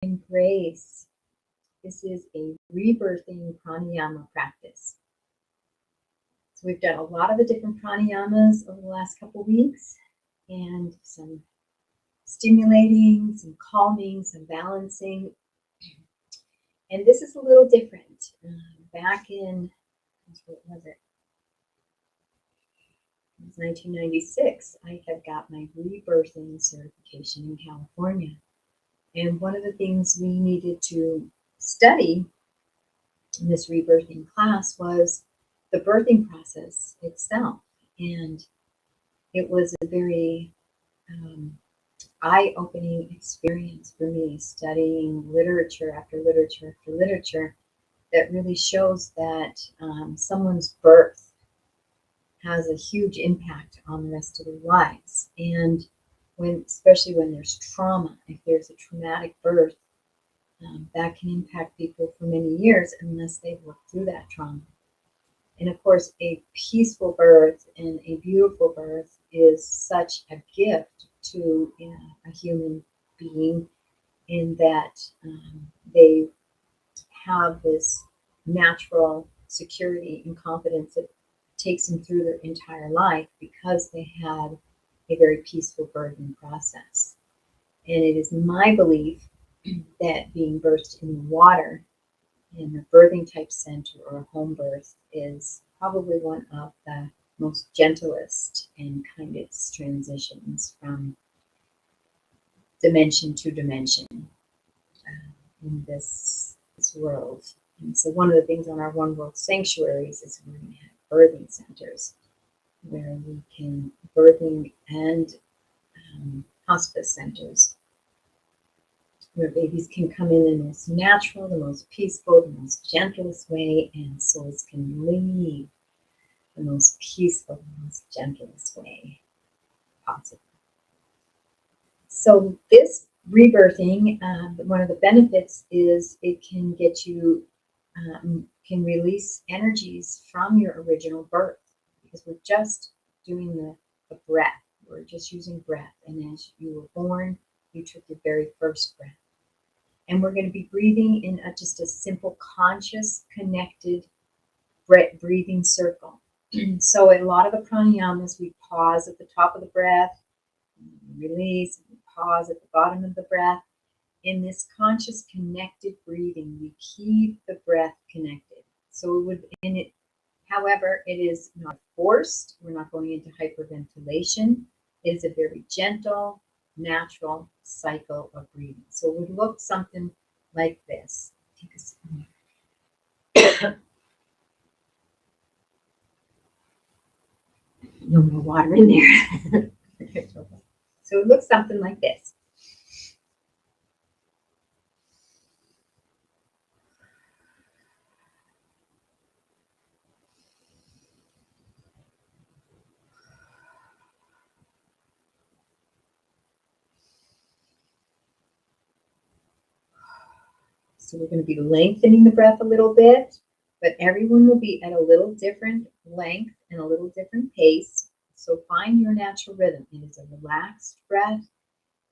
Embrace. This is a rebirthing pranayama practice. So we've done a lot of the different pranayamas over the last couple weeks, and some stimulating, some calming, some balancing. And this is a little different. Back in, what was it? It was 1996. I had got my rebirthing certification in California. And one of the things we needed to study in this rebirthing class was the birthing process itself. And it was a very eye-opening experience for me, studying literature after literature after literature that really shows that someone's birth has a huge impact on the rest of their lives. And especially when there's trauma, if there's a traumatic birth, that can impact people for many years unless they've worked through that trauma. And of course, a peaceful birth and a beautiful birth is such a gift to a human being, in that they have this natural security and confidence that takes them through their entire life because they had a very peaceful birthing process. And it is my belief that being birthed in the water in a birthing type center or a home birth is probably one of the most gentlest and kindest transitions from dimension to dimension in this world. And so one of the things on our One World sanctuaries is we're going to have birthing centers where we can, birthing and hospice centers, where babies can come in the most natural, the most peaceful, the most gentlest way, and souls can leave the most peaceful, the most gentlest way possible. So this rebirthing, one of the benefits is it can get you, can release energies from your original birth, because we're just doing the breath. We're just using breath. And as you were born, you took your very first breath. And we're going to be breathing in just a simple, conscious, connected breathing circle. So in a lot of the pranayamas, we pause at the top of the breath, release, and pause at the bottom of the breath. In this conscious, connected breathing, we keep the breath connected. So however, it is not forced. We're not going into hyperventilation. It is a very gentle, natural cycle of breathing. So it would look something like this. Take a sip. No more water in there. So it looks something like this. So we're going to be lengthening the breath a little bit, but everyone will be at a little different length and a little different pace. So find your natural rhythm. It is a relaxed breath.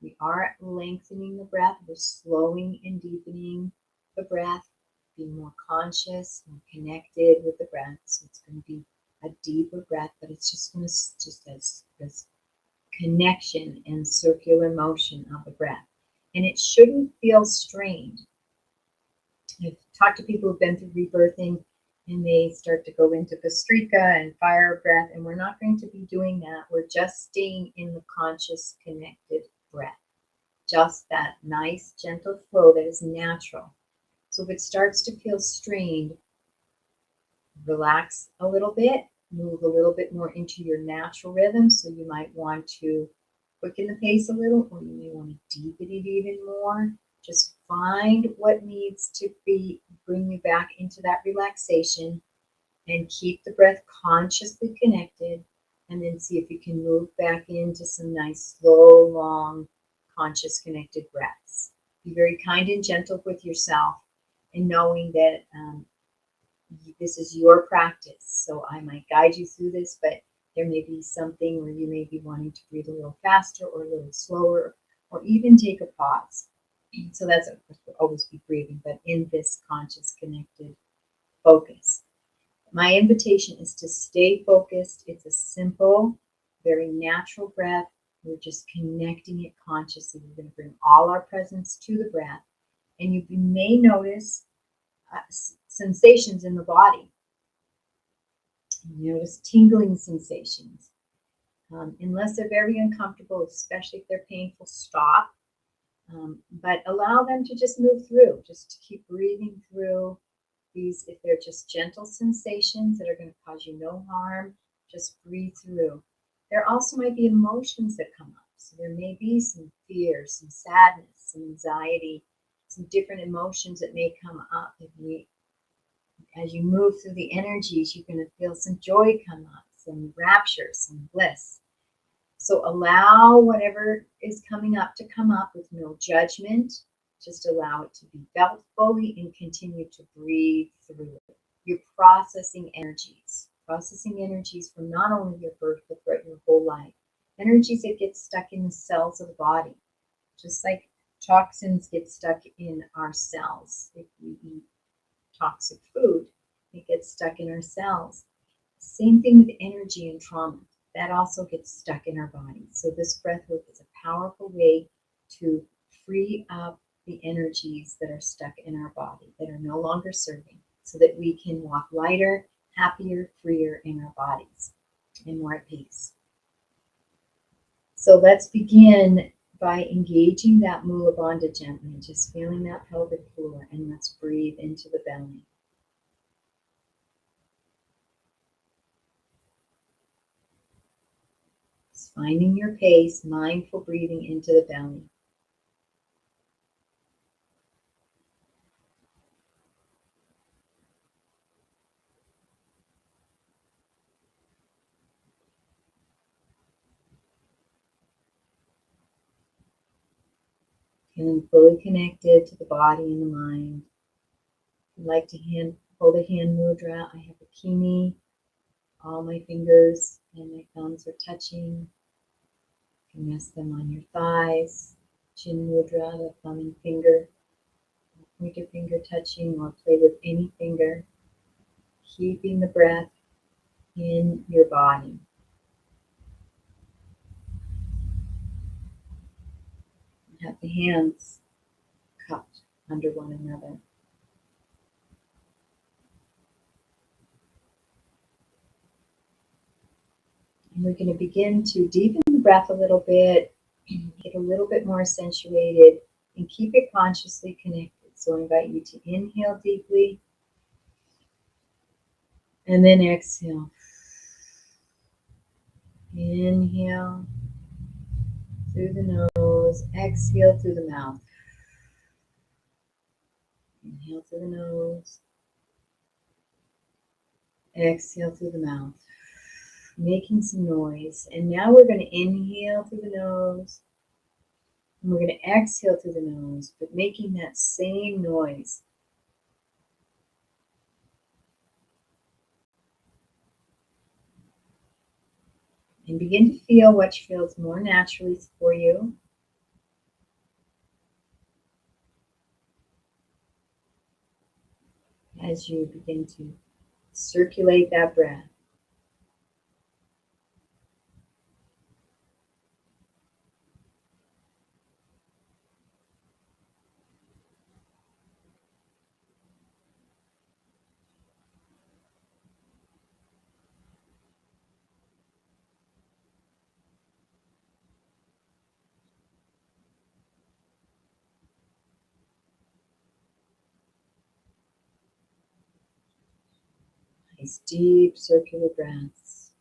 We are lengthening the breath. We're slowing and deepening the breath, being more conscious and connected with the breath. So it's going to be a deeper breath, but it's just going to this connection and circular motion of the breath. And it shouldn't feel strained. I've talked to people who've been through rebirthing, and they start to go into Vastrika and fire breath, and we're not going to be doing that. We're just staying in the conscious, connected breath. Just that nice, gentle flow that is natural. So if it starts to feel strained, relax a little bit, move a little bit more into your natural rhythm. So you might want to quicken the pace a little, or you may want to deepen it even more. Just find what needs to bring you back into that relaxation, and keep the breath consciously connected, and then see if you can move back into some nice, slow, long, conscious, connected breaths. Be very kind and gentle with yourself, and knowing that this is your practice. So I might guide you through this, but there may be something where you may be wanting to breathe a little faster or a little slower, or even take a pause. So that's, of course, we'll always be breathing, but in this conscious, connected focus. My invitation is to stay focused. It's a simple, very natural breath. We're just connecting it consciously. We're going to bring all our presence to the breath. And you may notice sensations in the body. You notice tingling sensations. Unless they're very uncomfortable, especially if they're painful, stop. But allow them to just move through, just to keep breathing through these. If they're just gentle sensations that are going to cause you no harm, just breathe through. There also might be emotions that come up. So there may be some fear, some sadness, some anxiety, some different emotions that may come up. As you move through the energies, you're going to feel some joy come up, some rapture, some bliss. So allow whatever is coming up to come up with no judgment. Just allow it to be felt fully and continue to breathe through it. You're processing energies from not only your birth, but throughout your whole life. Energies that get stuck in the cells of the body, just like toxins get stuck in our cells. If we eat toxic food, it gets stuck in our cells. Same thing with energy and trauma. That also gets stuck in our bodies. So this breath work is a powerful way to free up the energies that are stuck in our body, that are no longer serving, so that we can walk lighter, happier, freer in our bodies, and more at peace. So let's begin by engaging that Mula Bandha gently, just feeling that pelvic floor, and let's breathe into the belly. Just finding your pace, mindful breathing into the belly. Feeling fully connected to the body and the mind. I'd like to hold a hand mudra. I have a kini. All my fingers and my thumbs are touching. You can rest them on your thighs. Chin mudra, the thumb and finger. Pointer finger touching, or play with any finger. Keeping the breath in your body. Have the hands cupped under one another. And we're going to begin to deepen the breath a little bit, get a little bit more accentuated, and keep it consciously connected. So I invite you to inhale deeply, and then exhale. Inhale through the nose, exhale through the mouth. Inhale through the nose, exhale through the mouth. Making some noise. And now we're going to inhale through the nose, and we're going to exhale through the nose, but making that same noise. And begin to feel what feels more naturally for you. As you begin to circulate that breath. Nice deep circular breaths.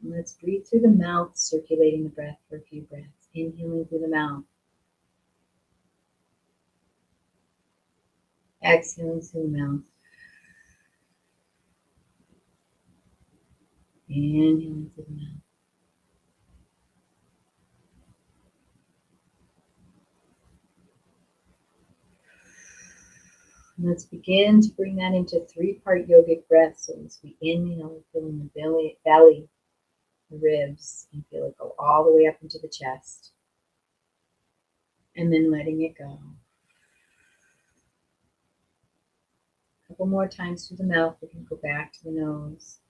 And let's breathe through the mouth, circulating the breath for a few breaths. Inhaling through the mouth. Exhaling through the mouth. Inhaling through the mouth. And let's begin to bring that into three-part yogic breath. So as we inhale, filling the belly, the ribs, and feel it go all the way up into the chest. And then letting it go. couple more times through the mouth. We can go back to the nose.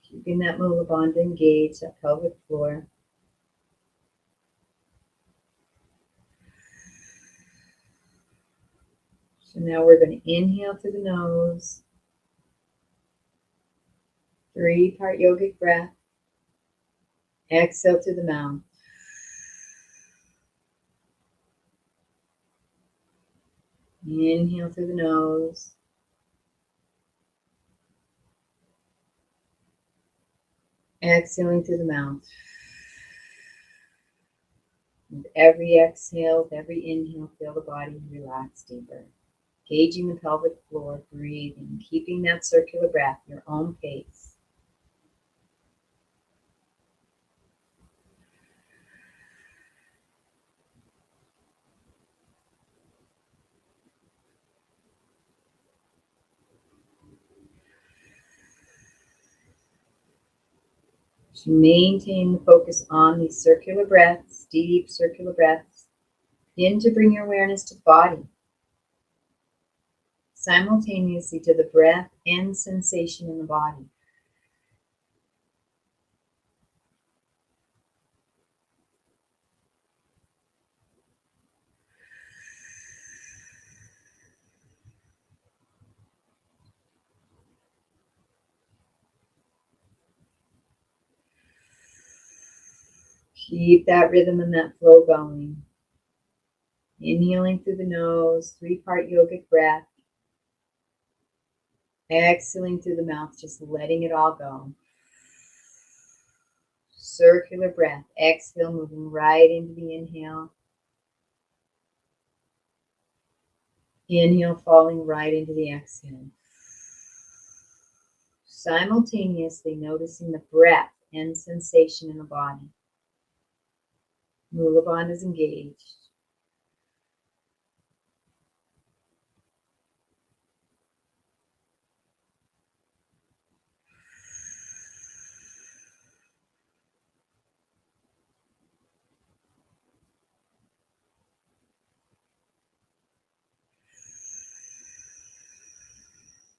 Keeping that Mula Bandha engaged, that pelvic floor. So now we're going to inhale through the nose. 3-part yogic breath. Exhale through the mouth. Inhale through the nose. Exhaling through the mouth. With every exhale, with every inhale, feel the body relax deeper. Gauging the pelvic floor, breathing, keeping that circular breath, your own pace. To maintain the focus on these circular breaths, deep circular breaths, begin to bring your awareness to the body, simultaneously to the breath and sensation in the body. Keep that rhythm and that flow going. Inhaling through the nose, 3-part yogic breath. Exhaling through the mouth, just letting it all go. Circular breath. Exhale, moving right into the inhale. Inhale, falling right into the exhale. Simultaneously noticing the breath and sensation in the body. Mula Bandha is engaged.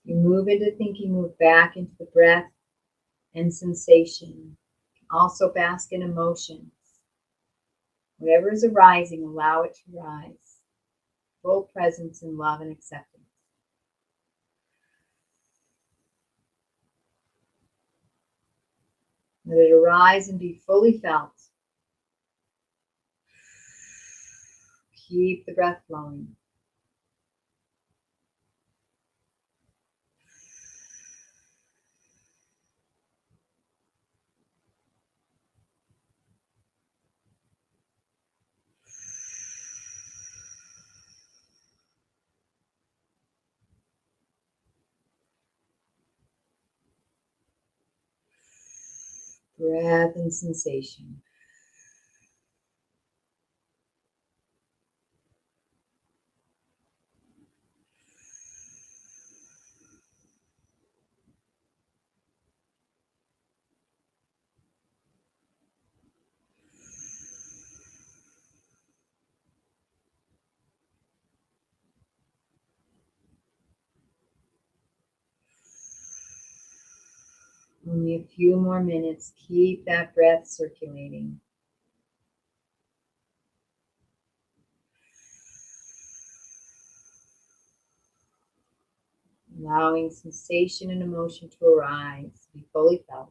You move into thinking, move back into the breath and sensation. Also bask in emotions. Whatever is arising, allow it to rise. Full presence in love and acceptance. Let it arise and be fully felt. Keep the breath flowing. Breath and sensation. Only a few more minutes. Keep that breath circulating. Allowing sensation and emotion to arise, be fully felt.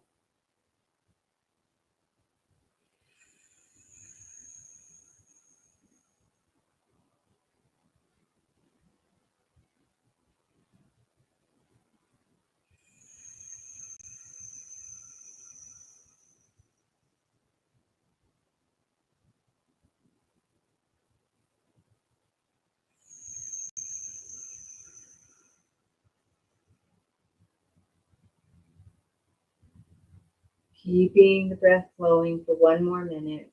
Keeping the breath flowing for one more minute.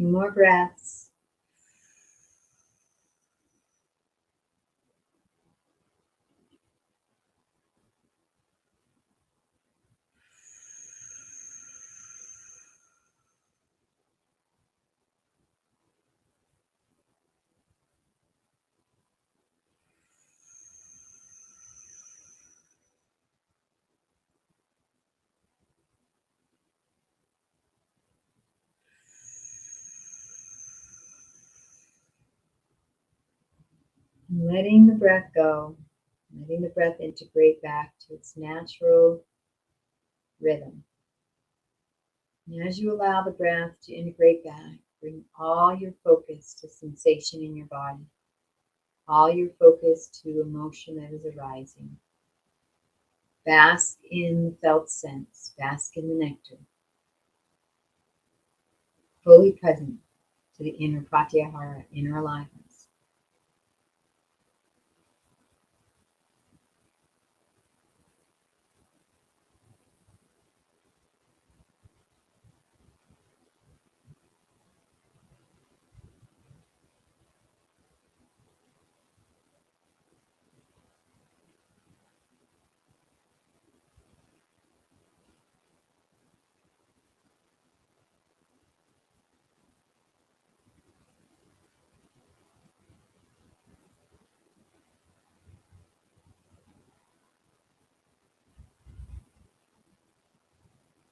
few more breaths. And letting the breath go, letting the breath integrate back to its natural rhythm. And as you allow the breath to integrate back, bring all your focus to sensation in your body, all your focus to emotion that is arising. Bask in the felt sense, bask in the nectar, fully present to the inner pratyahara, inner aliveness.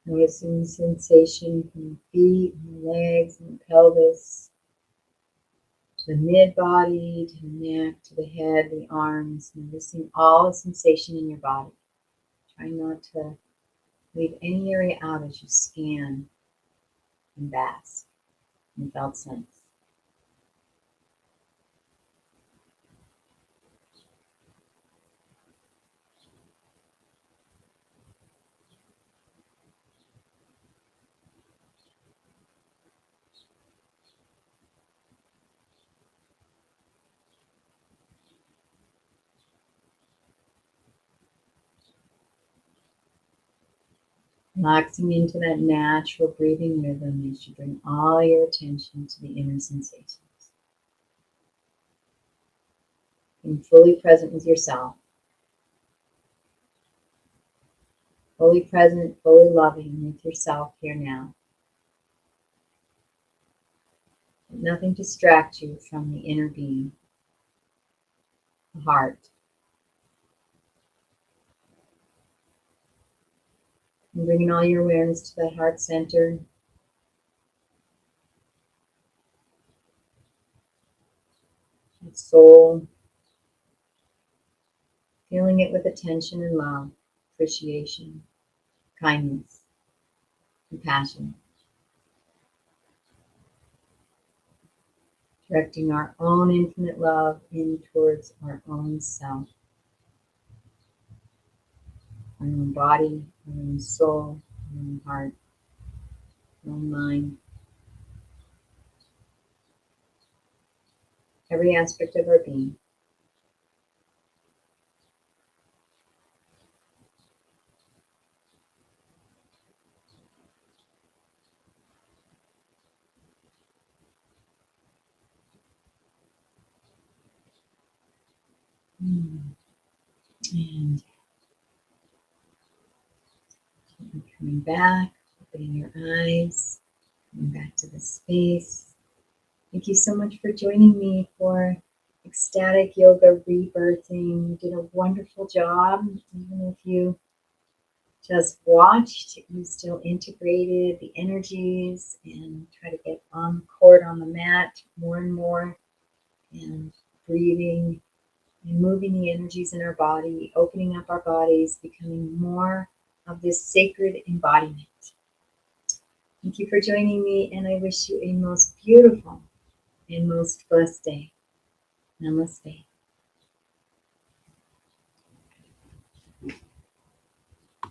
Noticing sensation from the feet and the legs and the pelvis, to the mid-body, to the neck, to the head, the arms, noticing all the sensation in your body. Try not to leave any area out as you scan and bask in felt sense. Relaxing into that natural breathing rhythm as you bring all your attention to the inner sensations. Being fully present with yourself. Fully present, fully loving with yourself here now. Let nothing distract you from the inner being, the heart. And bringing all your awareness to that heart center. That soul. Feeling it with attention and love, appreciation, kindness, compassion. Directing our own infinite love in towards our own self, our own body, our own soul, our own heart, our own mind. Every aspect of our being. And coming back, opening your eyes, coming back to the space. Thank you so much for joining me for Ecstatic Yoga Rebirthing. You did a wonderful job. Even if you just watched, you still integrated the energies and try to get on the court, on the mat more and more, and breathing and moving the energies in our body, opening up our bodies, becoming more of this sacred embodiment. Thank you for joining me, and I wish you a most beautiful and most blessed day. Namaste.